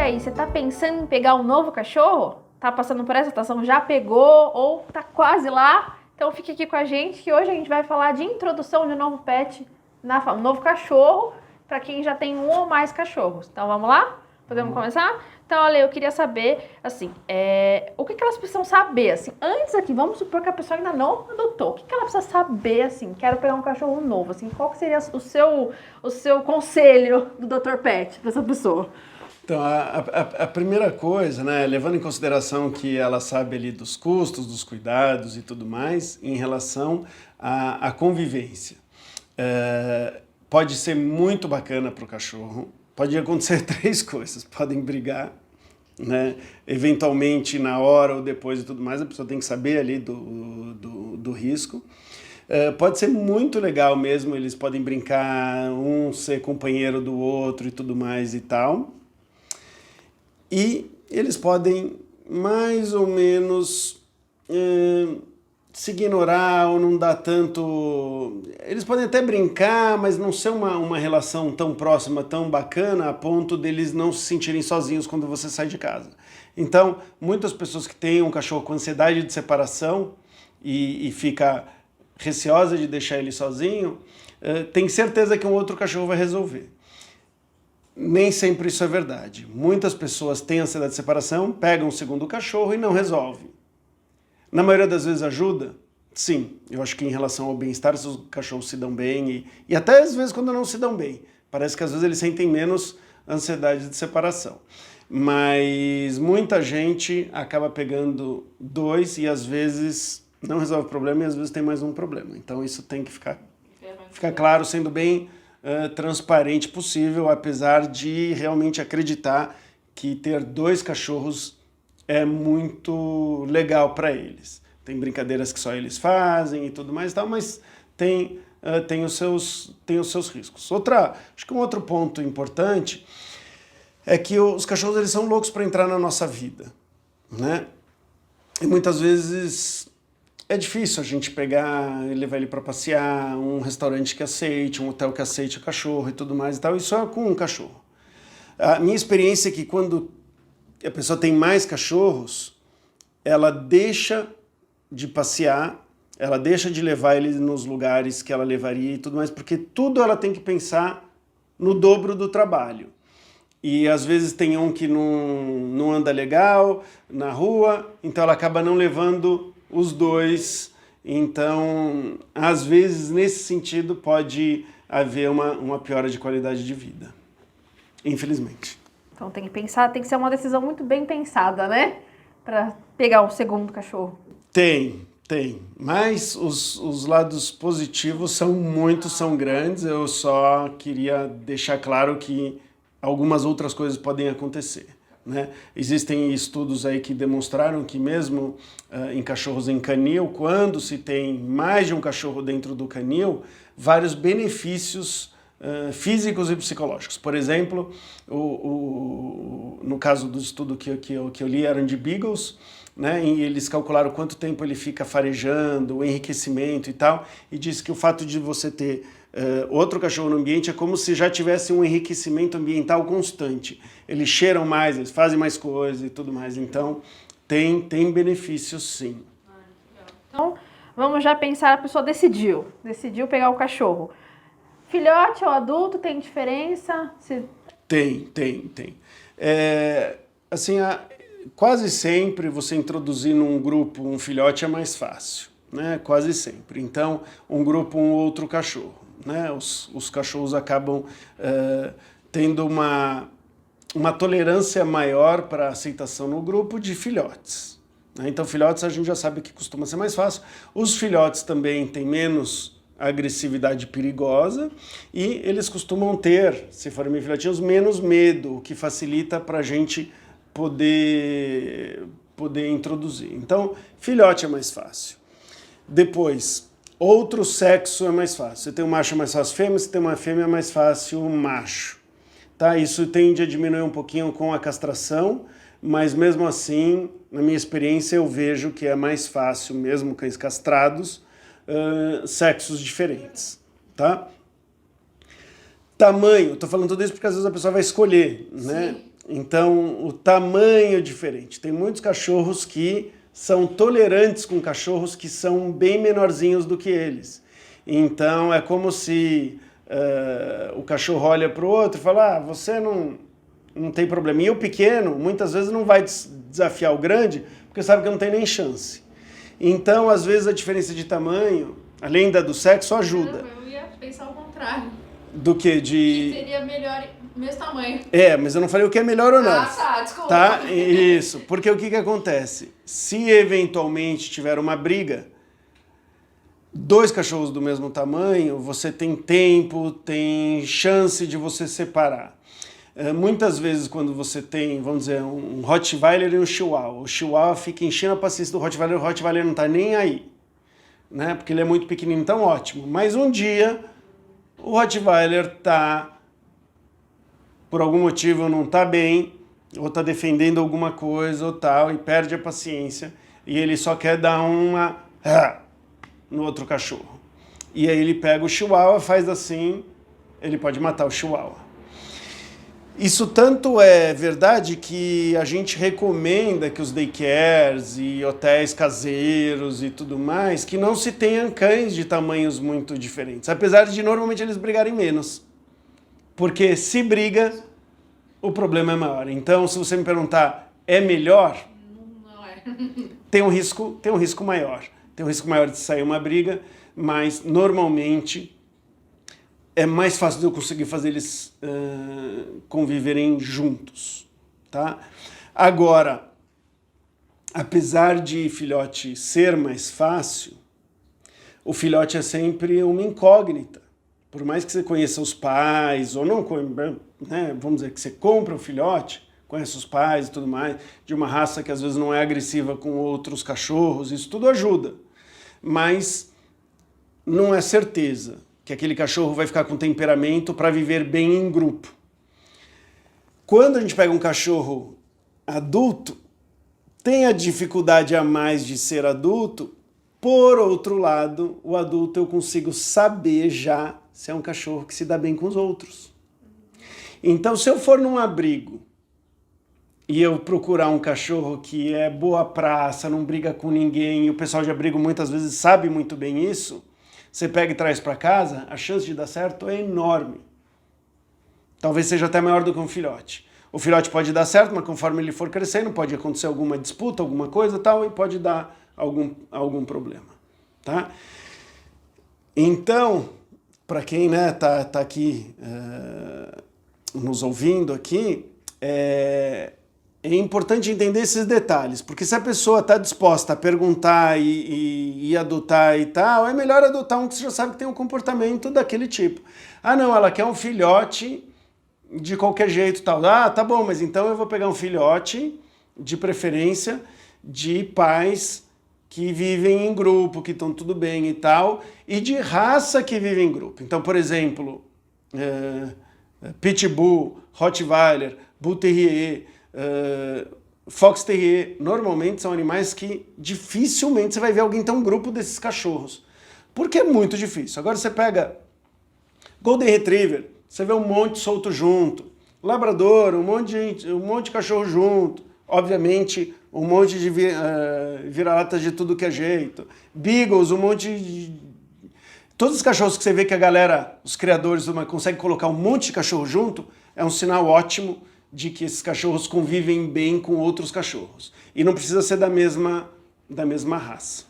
aí, você tá pensando em pegar um novo cachorro? Tá passando por essa situação? Já pegou ou tá quase lá? Então fique aqui com a gente que hoje a gente vai falar de introdução de um novo pet, um novo cachorro, para quem já tem um ou mais cachorros. Então vamos lá? Podemos começar? Então, olha, eu queria saber, assim, o que elas precisam saber, assim, antes aqui, vamos supor que a pessoa ainda não adotou, o que ela precisa saber, assim, quero pegar um cachorro novo, assim, qual que seria o seu conselho do Dr. Pet para essa pessoa? Então, a primeira coisa, né, levando em consideração que ela sabe ali dos custos, dos cuidados e tudo mais, em relação à convivência. Pode ser muito bacana para o cachorro, pode acontecer três coisas, podem brigar, né, eventualmente na hora ou depois e tudo mais, a pessoa tem que saber ali do risco. Pode ser muito legal mesmo, eles podem brincar, um ser companheiro do outro e tudo mais e tal. E eles podem mais ou menos se ignorar ou não dar tanto... Eles podem até brincar, mas não ser uma relação tão próxima, tão bacana, a ponto deles não se sentirem sozinhos quando você sai de casa. Então, muitas pessoas que têm um cachorro com ansiedade de separação e fica receosa de deixar ele sozinho, tem certeza que um outro cachorro vai resolver. Nem sempre isso é verdade. Muitas pessoas têm ansiedade de separação, pegam um segundo cachorro e não resolvem. Na maioria das vezes ajuda? Sim. Eu acho que em relação ao bem-estar, se os cachorros se dão bem, e até às vezes quando não se dão bem. Parece que às vezes eles sentem menos ansiedade de separação. Mas muita gente acaba pegando dois e às vezes não resolve o problema e às vezes tem mais um problema. Então isso tem que ficar claro, sendo bem transparente possível, apesar de realmente acreditar que ter dois cachorros é muito legal para eles. Tem brincadeiras que só eles fazem e tudo mais e tal, mas tem os seus riscos. Acho que um outro ponto importante é que os cachorros eles são loucos para entrar na nossa vida, né? E muitas vezes é difícil a gente pegar e levar ele para passear, um restaurante que aceite, um hotel que aceite o cachorro e tudo mais e tal, isso é com um cachorro. A minha experiência é que quando a pessoa tem mais cachorros, ela deixa de passear, ela deixa de levar ele nos lugares que ela levaria e tudo mais, porque tudo ela tem que pensar no dobro do trabalho. E às vezes tem um que não anda legal na rua, então ela acaba não levando os dois. Então, às vezes, nesse sentido, pode haver uma piora de qualidade de vida. Infelizmente. Então tem que pensar, tem que ser uma decisão muito bem pensada, né? Para pegar o segundo cachorro. Tem. Mas os lados positivos são grandes. Eu só queria deixar claro que algumas outras coisas podem acontecer, né? Existem estudos aí que demonstraram que mesmo em cachorros em canil, quando se tem mais de um cachorro dentro do canil, vários benefícios físicos e psicológicos. Por exemplo, no caso do estudo que eu li eram de Beagles, né? E eles calcularam quanto tempo ele fica farejando, o enriquecimento e tal, e diz que o fato de você ter outro cachorro no ambiente é como se já tivesse um enriquecimento ambiental constante. Eles cheiram mais, eles fazem mais coisas e tudo mais. Então, tem benefícios sim. Então, vamos já pensar, a pessoa decidiu pegar o cachorro. Filhote ou adulto, tem diferença? Tem. Assim, quase sempre você introduzir num grupo um filhote é mais fácil, né? Quase sempre. Então, um grupo, um outro cachorro. Né? Os cachorros acabam tendo uma tolerância maior para aceitação no grupo de filhotes. Né? Então, filhotes a gente já sabe que costuma ser mais fácil. Os filhotes também têm menos agressividade perigosa e eles costumam ter, se forem bem filhotinhos, menos medo, o que facilita para a gente poder introduzir. Então, filhote é mais fácil. Depois, outro sexo é mais fácil. Você tem um macho é mais fácil fêmea, você tem uma fêmea é mais fácil macho. Tá? Isso tende a diminuir um pouquinho com a castração, mas mesmo assim, na minha experiência, eu vejo que é mais fácil, mesmo cães castrados, sexos diferentes. Tá? Tamanho, estou falando tudo isso porque às vezes a pessoa vai escolher, né? Então, o tamanho é diferente. Tem muitos cachorros que são tolerantes com cachorros que são bem menorzinhos do que eles. Então, é como se o cachorro olha para o outro e fala, você não tem problema. E o pequeno, muitas vezes, não vai desafiar o grande, porque sabe que não tem nem chance. Então, às vezes, a diferença de tamanho, além da do sexo, ajuda. Não, eu ia pensar o contrário. Do que? Que seria melhor o mesmo tamanho. Mas eu não falei o que é melhor ou não. Ah, tá, desculpa. Tá? Isso. Porque o que acontece? Se eventualmente tiver uma briga, 2 cachorros do mesmo tamanho, você tem tempo, tem chance de você separar. Muitas vezes quando você tem, vamos dizer, um Rottweiler e um Chihuahua, o Chihuahua fica enchendo a paciência do Rottweiler, o Rottweiler não está nem aí, né? Porque ele é muito pequenininho, então ótimo. Mas um dia o Rottweiler está, por algum motivo, não está bem, ou está defendendo alguma coisa ou tal, e perde a paciência, e ele só quer dar uma no outro cachorro. E aí ele pega o Chihuahua, faz assim, ele pode matar o Chihuahua. Isso tanto é verdade que a gente recomenda que os daycares e hotéis caseiros e tudo mais, que não se tenham cães de tamanhos muito diferentes, apesar de normalmente eles brigarem menos. Porque se briga, o problema é maior. Então, se você me perguntar, é melhor? Não é. Tem um risco maior. Tem um risco maior de sair uma briga, mas normalmente é mais fácil de eu conseguir fazer eles conviverem juntos, tá? Agora, apesar de filhote ser mais fácil, o filhote é sempre uma incógnita. Por mais que você conheça os pais, ou não, né, vamos dizer que você compra o filhote, conhece os pais e tudo mais, de uma raça que às vezes não é agressiva com outros cachorros, isso tudo ajuda. Mas não é certeza que aquele cachorro vai ficar com temperamento para viver bem em grupo. Quando a gente pega um cachorro adulto, tem a dificuldade a mais de ser adulto, por outro lado, o adulto eu consigo saber já se é um cachorro que se dá bem com os outros. Então, se eu for num abrigo e eu procurar um cachorro que é boa praça, não briga com ninguém, e o pessoal de abrigo muitas vezes sabe muito bem isso, você pega e traz para casa, a chance de dar certo é enorme. Talvez seja até maior do que um filhote. O filhote pode dar certo, mas conforme ele for crescendo, pode acontecer alguma disputa, alguma coisa tal, e pode dar algum problema. Tá? Então, para quem tá aqui nos ouvindo aqui, é importante entender esses detalhes, porque se a pessoa está disposta a perguntar e adotar e tal, é melhor adotar um que você já sabe que tem um comportamento daquele tipo. Ah, não, ela quer um filhote de qualquer jeito tal. Ah, tá bom, mas então eu vou pegar um filhote, de preferência, de pais que vivem em grupo, que estão tudo bem e tal, e de raça que vive em grupo. Então, por exemplo, Pitbull, Rottweiler, Bull Terrier, Fox Terrier, normalmente são animais que dificilmente você vai ver alguém ter um grupo desses cachorros, porque é muito difícil. Agora você pega Golden Retriever, você vê um monte solto junto, Labrador, um monte de cachorro junto, obviamente um monte de vira-latas de tudo que é jeito, Beagles, um monte de... Todos os cachorros que você vê que a galera, os criadores, conseguem colocar um monte de cachorro junto, é um sinal ótimo de que esses cachorros convivem bem com outros cachorros. E não precisa ser da mesma raça.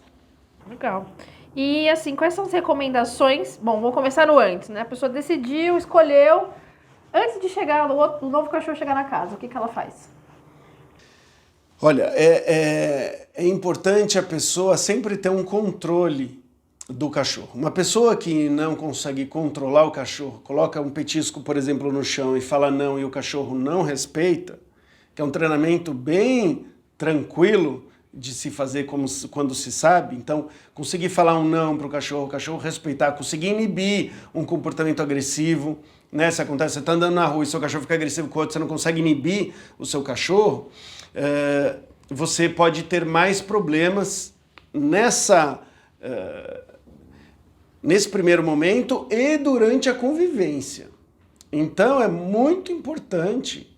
Legal. E assim, quais são as recomendações? Bom, vou começar no antes, né? A pessoa decidiu, escolheu. Antes de chegar o novo cachorro chegar na casa, o que ela faz? Olha, é importante a pessoa sempre ter um controle do cachorro. Uma pessoa que não consegue controlar o cachorro, coloca um petisco, por exemplo, no chão e fala não e o cachorro não respeita, que é um treinamento bem tranquilo de se fazer quando se sabe. Então, conseguir falar um não para o cachorro respeitar, conseguir inibir um comportamento agressivo, né? Se acontece, você está andando na rua e seu cachorro fica agressivo com o outro, você não consegue inibir o seu cachorro, você pode ter mais problemas nesse primeiro momento e durante a convivência. Então é muito importante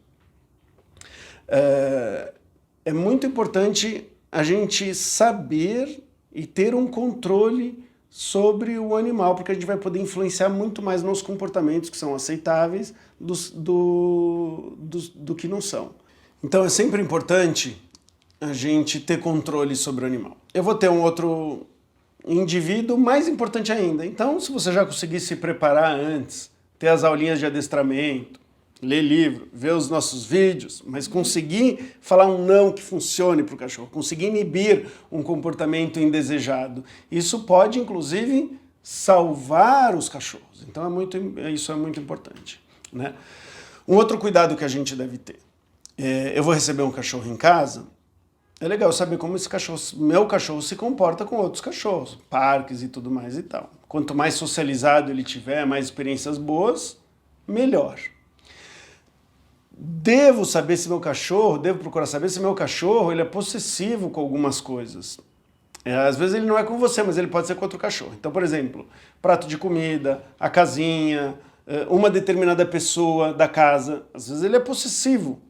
É muito importante a gente saber e ter um controle sobre o animal, porque a gente vai poder influenciar muito mais nos comportamentos que são aceitáveis do que não são. Então é sempre importante a gente ter controle sobre o animal. Eu vou ter um outro indivíduo mais importante ainda. Então, se você já conseguir se preparar antes, ter as aulinhas de adestramento, ler livro, ver os nossos vídeos, mas conseguir falar um não que funcione para o cachorro, conseguir inibir um comportamento indesejado, isso pode, inclusive, salvar os cachorros. Então, isso é muito importante, né? Um outro cuidado que a gente deve ter. Eu vou receber um cachorro em casa, é legal saber como meu cachorro se comporta com outros cachorros, parques e tudo mais e tal. Quanto mais socializado ele tiver, mais experiências boas, melhor. Devo procurar saber se meu cachorro ele é possessivo com algumas coisas. Às vezes ele não é com você, mas ele pode ser com outro cachorro. Então, por exemplo, prato de comida, a casinha, uma determinada pessoa da casa, às vezes ele é possessivo.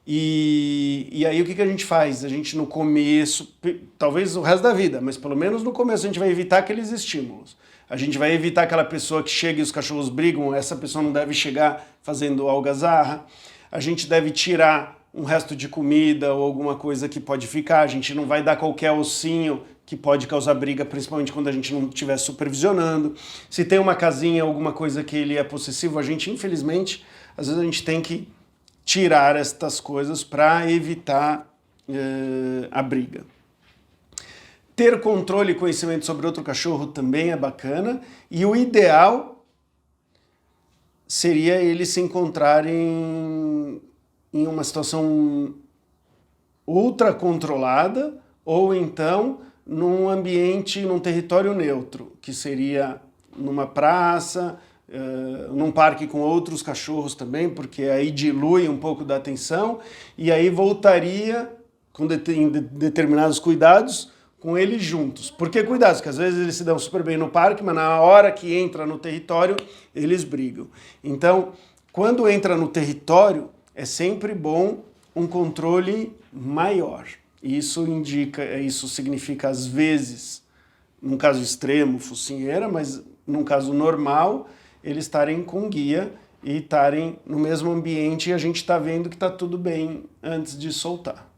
E aí o que a gente faz? A gente no começo, talvez o resto da vida, mas pelo menos no começo a gente vai evitar aqueles estímulos. A gente vai evitar aquela pessoa que chega e os cachorros brigam, essa pessoa não deve chegar fazendo algazarra. A gente deve tirar um resto de comida ou alguma coisa que pode ficar. A gente não vai dar qualquer ossinho que pode causar briga, principalmente quando a gente não estiver supervisionando. Se tem uma casinha, alguma coisa que ele é possessivo, a gente, infelizmente, às vezes a gente tem que tirar estas coisas para evitar a briga. Ter controle e conhecimento sobre outro cachorro também é bacana, e o ideal seria eles se encontrarem em uma situação ultra controlada, ou então num ambiente, num território neutro, que seria numa praça, num parque com outros cachorros também, porque aí dilui um pouco da atenção, e aí voltaria com determinados cuidados com eles juntos. Por que cuidados? Porque às vezes eles se dão super bem no parque, mas na hora que entra no território, eles brigam. Então, quando entra no território, é sempre bom um controle maior. Isso significa, às vezes, num caso extremo, focinheira, mas num caso normal, eles estarem com guia e estarem no mesmo ambiente e a gente está vendo que está tudo bem antes de soltar.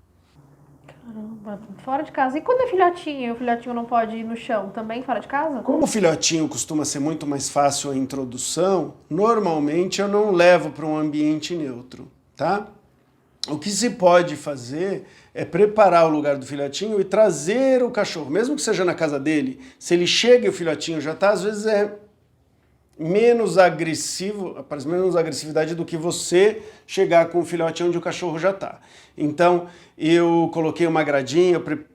Caramba, fora de casa. E quando é filhotinho, o filhotinho não pode ir no chão também, fora de casa? Como o filhotinho costuma ser muito mais fácil a introdução, normalmente eu não levo para um ambiente neutro, tá? O que se pode fazer é preparar o lugar do filhotinho e trazer o cachorro, mesmo que seja na casa dele, se ele chega e o filhotinho já está, às vezes é menos agressivo, aparece menos agressividade do que você chegar com o filhote onde o cachorro já está. Então, eu coloquei uma gradinha, eu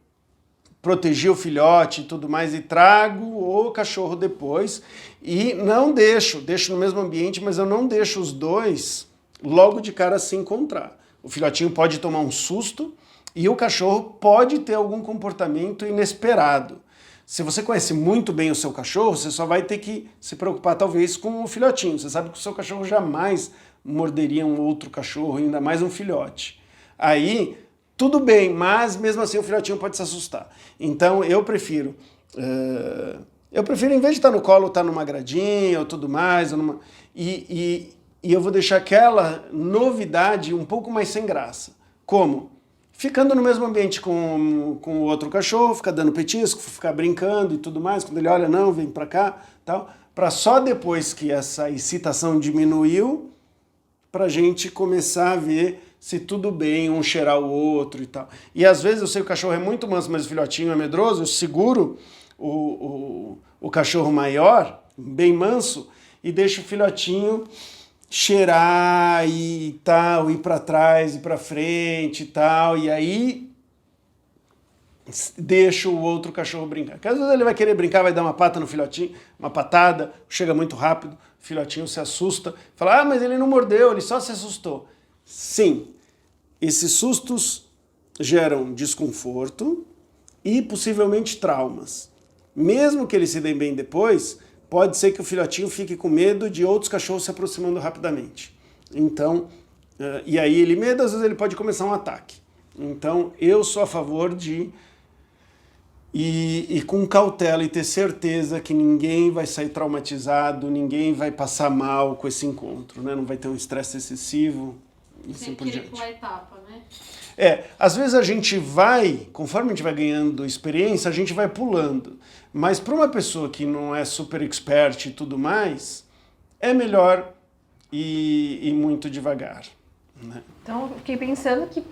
protegi o filhote e tudo mais, e trago o cachorro depois, e não deixo no mesmo ambiente, mas eu não deixo os dois logo de cara se encontrar. O filhotinho pode tomar um susto e o cachorro pode ter algum comportamento inesperado. Se você conhece muito bem o seu cachorro, você só vai ter que se preocupar talvez com o filhotinho. Você sabe que o seu cachorro jamais morderia um outro cachorro, ainda mais um filhote. Aí, tudo bem, mas mesmo assim o filhotinho pode se assustar. Então eu prefiro, em vez de estar no colo, estar numa gradinha ou tudo mais, e eu vou deixar aquela novidade um pouco mais sem graça. Como? Ficando no mesmo ambiente com o outro cachorro, ficar dando petisco, ficar brincando e tudo mais, quando ele olha, não, vem pra cá, tal, para só depois que essa excitação diminuiu, pra gente começar a ver se tudo bem, um cheirar o outro e tal. E às vezes eu sei que o cachorro é muito manso, mas o filhotinho é medroso, eu seguro o cachorro maior, bem manso, e deixo o filhotinho cheirar e tal, ir para trás e para frente e tal, e aí deixo o outro cachorro brincar. Porque às vezes ele vai querer brincar, vai dar uma pata no filhotinho, uma patada, chega muito rápido, o filhotinho se assusta, fala, mas ele não mordeu, ele só se assustou. Sim, esses sustos geram desconforto e possivelmente traumas. Mesmo que eles se deem bem depois, pode ser que o filhotinho fique com medo de outros cachorros se aproximando rapidamente. Então, E aí ele medo, às vezes ele pode começar um ataque. Então eu sou a favor de ir com cautela e ter certeza que ninguém vai sair traumatizado, ninguém vai passar mal com esse encontro, né? Não vai ter um estresse excessivo e assim por diante. Pular etapa, né? Às vezes a gente vai, conforme a gente vai ganhando experiência, a gente vai pulando. Mas para uma pessoa que não é super expert e tudo mais, é melhor ir muito devagar, né? Então, eu fiquei pensando que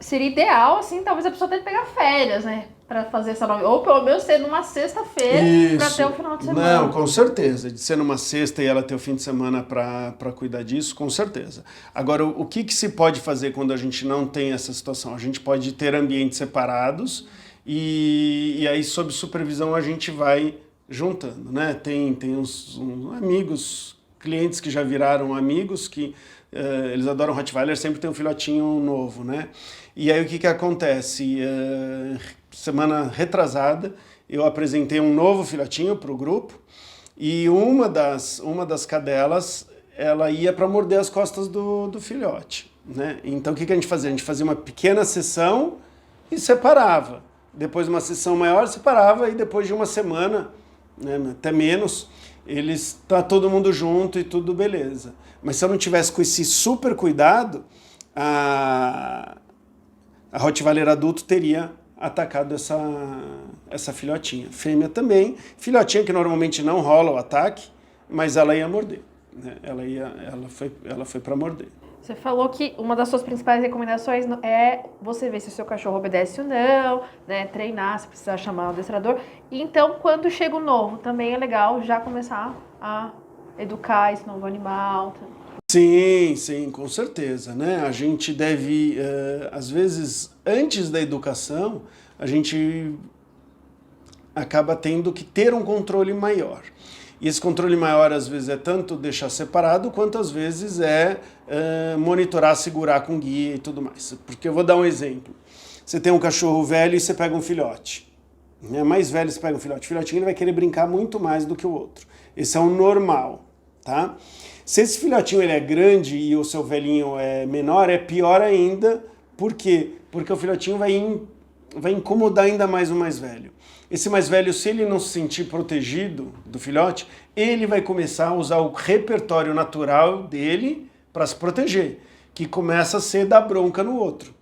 seria ideal, assim, talvez a pessoa tenha que pegar férias, né? Pra fazer essa nova... Ou pelo menos ser numa sexta-feira pra ter o final de semana. Não, com certeza. De ser numa sexta e ela ter o fim de semana para cuidar disso, com certeza. Agora, o que se pode fazer quando a gente não tem essa situação? A gente pode ter ambientes separados e aí, sob supervisão, a gente vai juntando, né? Tem uns amigos, clientes que já viraram amigos, que eles adoram Rottweiler, sempre tem um filhotinho novo, né? E aí o que acontece? Semana retrasada, eu apresentei um novo filhotinho para o grupo e uma das cadelas, ela ia para morder as costas do filhote, né? Então o que a gente fazia? A gente fazia uma pequena sessão e separava. Depois uma sessão maior, separava e depois de uma semana, né, até menos, tá todo mundo junto e tudo beleza. Mas se eu não tivesse com esse super cuidado, a Rottweiler adulto teria atacado essa filhotinha. Fêmea também, filhotinha que normalmente não rola o ataque, mas ela ia morder, né? Ela foi para morder. Você falou que uma das suas principais recomendações é você ver se o seu cachorro obedece ou não, né? Treinar, se precisar chamar o adestrador. E então, quando chega o novo, também é legal já começar a educar esse novo animal. Sim, com certeza, né? A gente deve, às vezes, antes da educação, a gente acaba tendo que ter um controle maior. E esse controle maior, às vezes, é tanto deixar separado, quanto às vezes é monitorar, segurar com guia e tudo mais. Porque eu vou dar um exemplo. Você tem um cachorro velho e você pega um filhote. Mais velho você pega um filhote. O filhotinho ele vai querer brincar muito mais do que o outro. Esse é o normal, tá? Se esse filhotinho ele é grande e o seu velhinho é menor, é pior ainda. Por quê? Porque o filhotinho vai incomodar ainda mais o mais velho. Esse mais velho, se ele não se sentir protegido do filhote, ele vai começar a usar o repertório natural dele para se proteger, que começa a ser dar bronca no outro.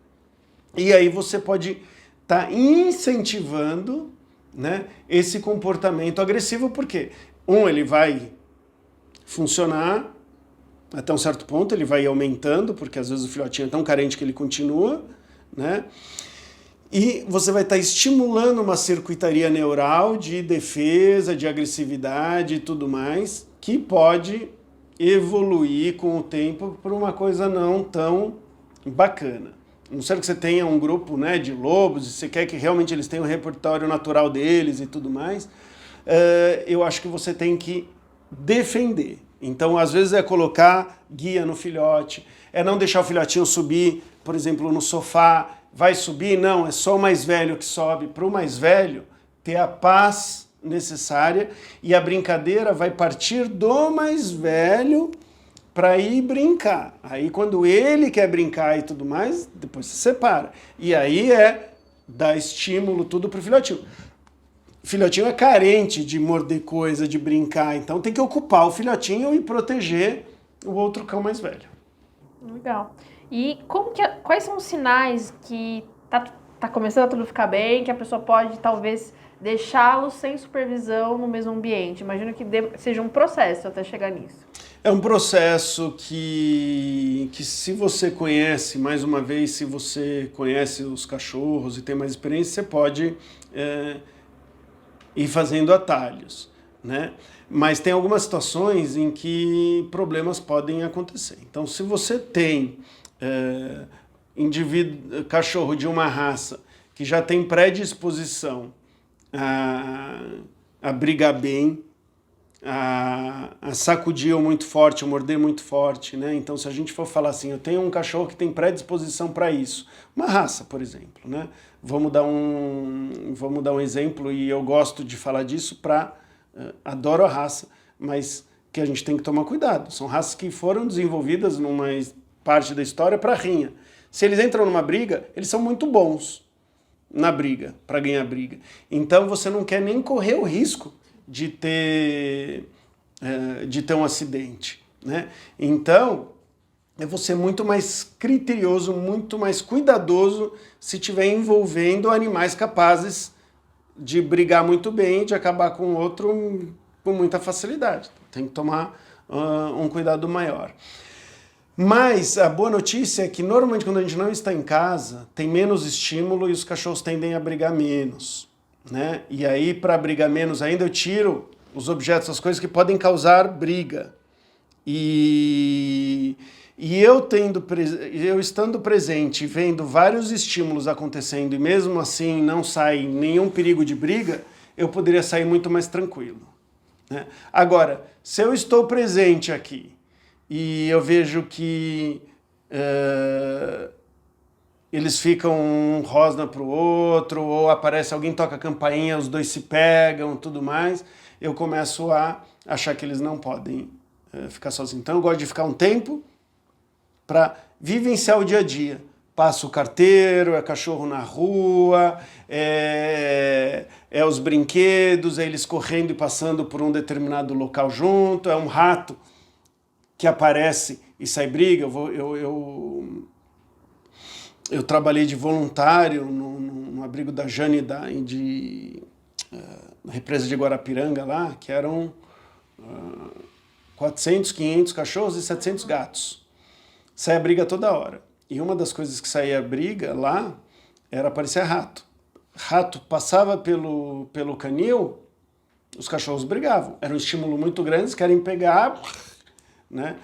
E aí você pode estar incentivando, né, esse comportamento agressivo, porque ele vai funcionar até um certo ponto, ele vai aumentando, porque às vezes o filhotinho é tão carente que ele continua, né? E você vai estar estimulando uma circuitaria neural de defesa, de agressividade e tudo mais, que pode evoluir com o tempo para uma coisa não tão bacana. A não ser que você tenha um grupo, né, de lobos, e você quer que realmente eles tenham o repertório natural deles e tudo mais, eu acho que você tem que defender. Então, às vezes é colocar guia no filhote, é não deixar o filhotinho subir, por exemplo, no sofá. Vai subir? Não, é só o mais velho que sobe. Para o mais velho ter a paz necessária e a brincadeira vai partir do mais velho para ir brincar. Aí quando ele quer brincar e tudo mais, depois se separa. E aí dar estímulo tudo para o filhotinho. O filhotinho é carente de morder coisa, de brincar, então tem que ocupar o filhotinho e proteger o outro cão mais velho. Legal. E quais são os sinais que tá começando a tudo ficar bem, que a pessoa pode talvez deixá-lo sem supervisão no mesmo ambiente? Imagino que seja um processo até chegar nisso. É um processo que se você conhece, mais uma vez, se você conhece os cachorros e tem mais experiência, você pode ir fazendo atalhos, né? Mas tem algumas situações em que problemas podem acontecer. Então, se você tem cachorro de uma raça que já tem predisposição a brigar bem, a sacudir muito forte, a morder muito forte, né? Então, se a gente for falar assim, eu tenho um cachorro que tem predisposição para isso, uma raça, por exemplo, né? Vamos dar um exemplo, e eu gosto de falar disso adoro a raça, mas que a gente tem que tomar cuidado. São raças que foram desenvolvidas numa parte da história para rinha. Se eles entram numa briga, eles são muito bons na briga, para ganhar briga. Então você não quer nem correr o risco de ter um acidente, né? Então, é você muito mais criterioso, muito mais cuidadoso se estiver envolvendo animais capazes de brigar muito bem, de acabar com o outro com muita facilidade. Tem que tomar um cuidado maior. Mas a boa notícia é que normalmente quando a gente não está em casa, tem menos estímulo e os cachorros tendem a brigar menos, né? E aí, para brigar menos ainda, eu tiro os objetos, as coisas que podem causar briga. E eu estando presente e vendo vários estímulos acontecendo e mesmo assim não sai nenhum perigo de briga, eu poderia sair muito mais tranquilo, né? Agora, se eu estou presente aqui e eu vejo que eles ficam um rosna para o outro, ou aparece alguém, toca a campainha, os dois se pegam, tudo mais, eu começo a achar que eles não podem ficar sozinhos. Então eu gosto de ficar um tempo para vivenciar o dia a dia. Passo o carteiro, é cachorro na rua, é os brinquedos, é eles correndo e passando por um determinado local junto, é um rato que aparece e sai briga. Eu trabalhei de voluntário no abrigo da Jane na represa de Guarapiranga lá, que eram 400, 500 cachorros e 700 gatos. Saia briga toda hora. E uma das coisas que saía briga lá era aparecer rato. Rato passava pelo canil, os cachorros brigavam. Era um estímulo muito grande, eles querem pegar, né?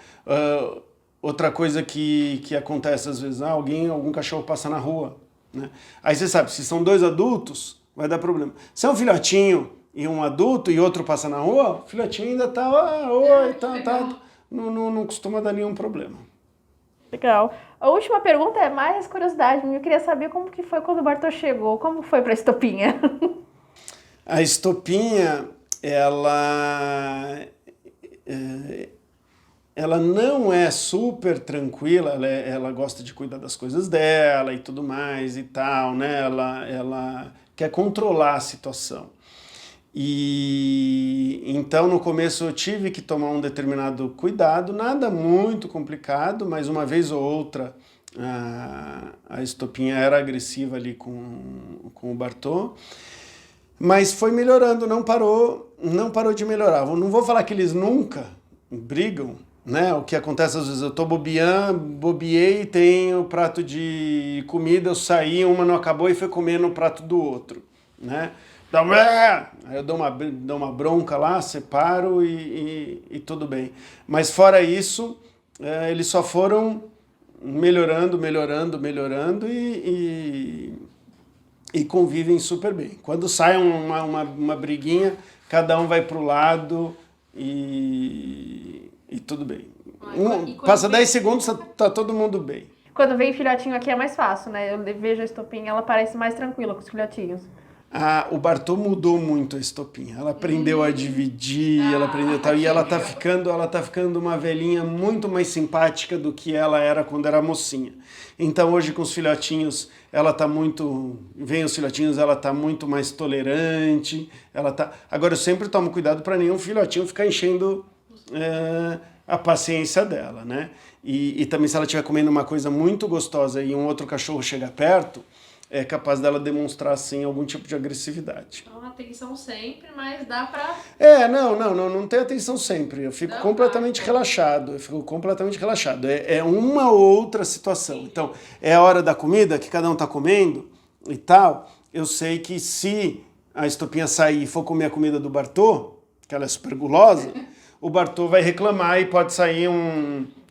Outra coisa que acontece às vezes, algum cachorro passa na rua, né? Aí você sabe, se são dois adultos, vai dar problema. Se é um filhotinho e um adulto e outro passa na rua, o filhotinho ainda tá, não costuma dar nenhum problema. Legal. A última pergunta é mais curiosidade. Eu queria saber como que foi quando o Bartô chegou. Como foi para a Estopinha? A Estopinha, ela não é super tranquila, ela gosta de cuidar das coisas dela e tudo mais e tal, né? Ela quer controlar a situação. E então no começo eu tive que tomar um determinado cuidado, nada muito complicado, mas uma vez ou outra a Estopinha era agressiva ali com o Bartô, mas foi melhorando, não parou de melhorar. Não vou falar que eles nunca brigam, né? O que acontece às vezes, eu tô bobeei, tenho prato de comida, eu saí, uma não acabou e foi comer no prato do outro, né? Aí eu dou uma bronca lá, separo e tudo bem. Mas fora isso, eles só foram melhorando e convivem super bem. Quando sai uma briguinha, cada um vai pro lado e tudo bem. Passa 10 segundos, tá todo mundo bem. Quando vem filhotinho aqui é mais fácil, né? Eu vejo a Estopinha, ela parece mais tranquila com os filhotinhos. O Bartô mudou muito a Estopinha. Ela aprendeu a dividir, ela aprendeu tal, e ela tá ficando uma velhinha muito mais simpática do que ela era quando era mocinha. Então hoje com os filhotinhos, vem os filhotinhos, ela tá muito mais tolerante, Agora eu sempre tomo cuidado para nenhum filhotinho ficar enchendo a paciência dela, né? E também se ela estiver comendo uma coisa muito gostosa e um outro cachorro chegar perto, é capaz dela demonstrar, assim, algum tipo de agressividade. Então, atenção sempre, mas dá pra... Não tem atenção sempre. Eu fico completamente relaxado. É uma outra situação. Então, é a hora da comida, que cada um tá comendo e tal. Eu sei que se a Estopinha sair e for comer a comida do Bartô, que ela é super gulosa, o Bartô vai reclamar e pode sair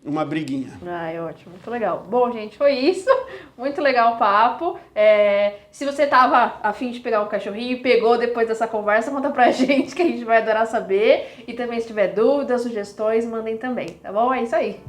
uma briguinha. É ótimo, muito legal. Bom, gente, foi isso. Muito legal o papo. Se você tava a fim de pegar um cachorrinho e pegou depois dessa conversa, conta pra gente que a gente vai adorar saber. E também se tiver dúvidas, sugestões, mandem também, tá bom? É isso aí.